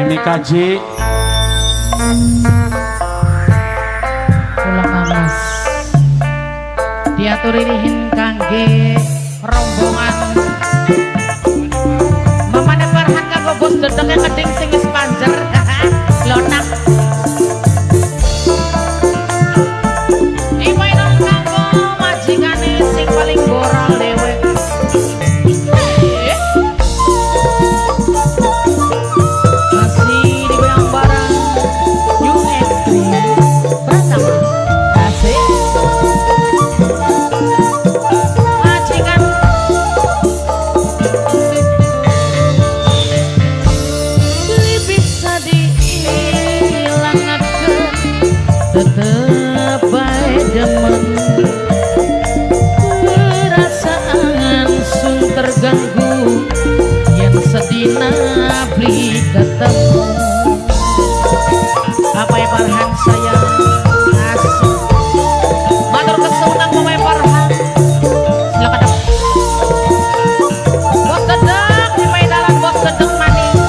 nikah Ji. Pulang Mas diaturi rihin kangge rombongan mamane Farhan kanggo bos dedenge keding sing wis panjer lonak imainong kanggo majikane sing paling goral dewe masih digoyang barang New Extreme bersama asik majikan beli bisa dihilangaken tetep bae demen perasaan sun terganggu yang sedina beli ketemu apa ya Farhan sayang asik matur kesunang Mama Farhan silakan dong bos dedek di Maidalan bos dedek manis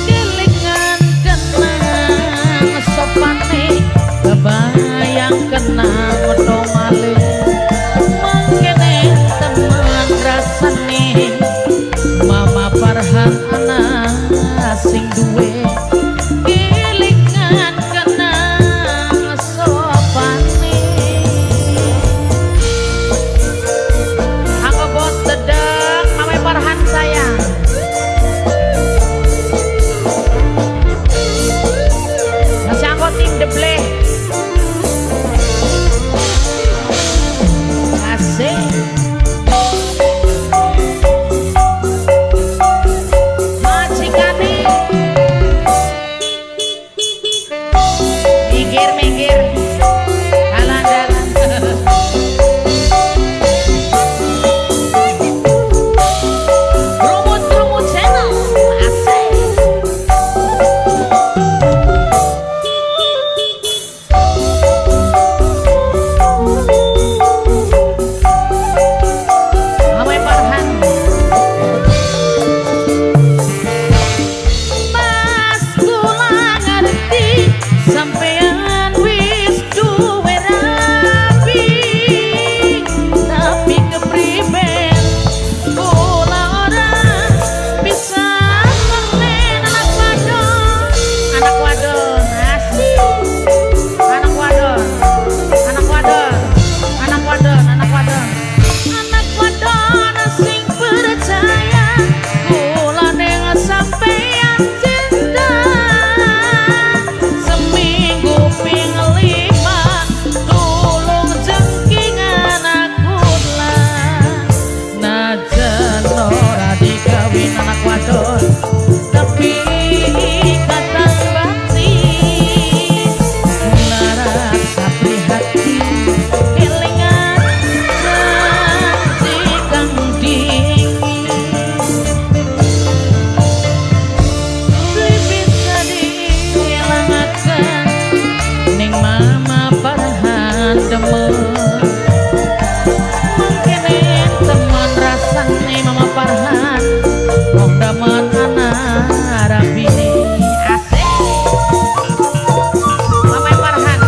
kelingan kenang sopane kebayang kenang wedo malih mangkene teman rasane Mama Farhan anak sing duwe kelingan kenang sopane aku bos dedek Mama Farhan sayang masih aku tim deble asik majikane minggir dalan-dalan grumut channel asik Mama Farhan Mas kula ngerti sampean wis duwe rapi tapi kepriben kula ora bisa ngernen anak wadon asik anak wadon sing percaya kula ning sampean cinta seminggu ping 5 tulung jengking anak kula najan ora dikawin anak wadon tapi ikatan batin kula rasa prihatin kelingan janji kang dingin beli bisa dihilangaken ning Mama Farhan demen mangkene teman rasane Mama Farhan wong demen anak rabine asik Mama Farhan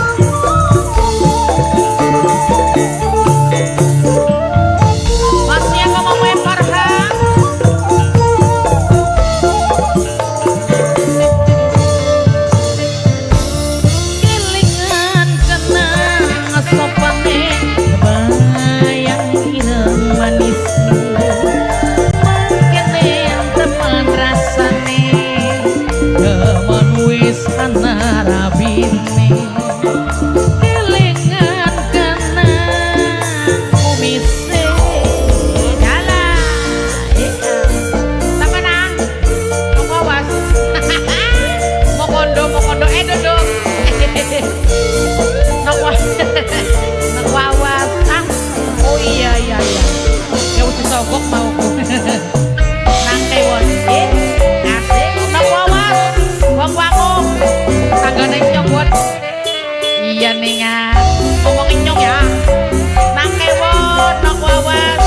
masih aku Mama Farhan kelingan kenang sopane kebayang ireng manis mangkene teman rasane demen wis ana rabine kelingan kenang kumise dalah sampean mau kawas mau kondo dodok nak wawas oh iya ya udah sogok mau nang kewon asik nak wawas wong wangum tanggane nyobot iya ning ngomongin nyong ya nang kewon nak wawas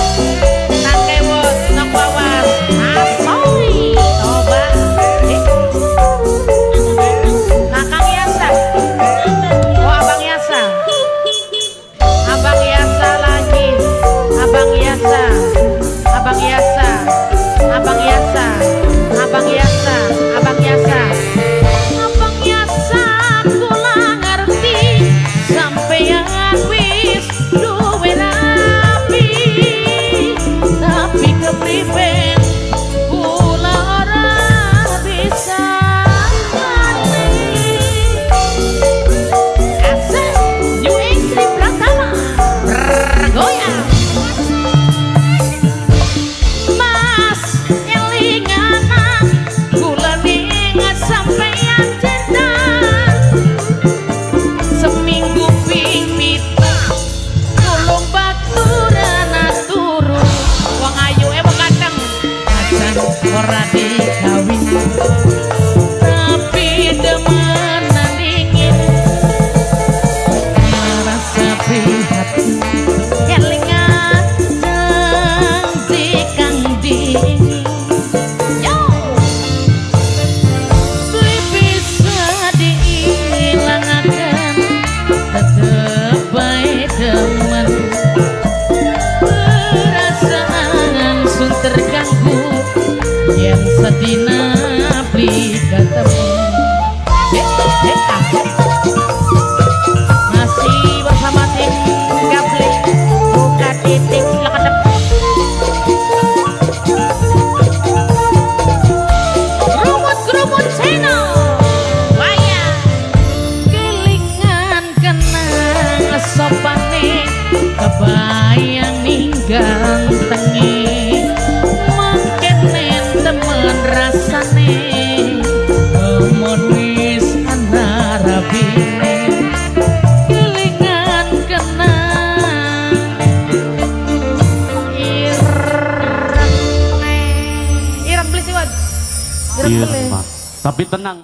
rabine kelingan kenang ireng beli siwan ireng beli Tapi tenang.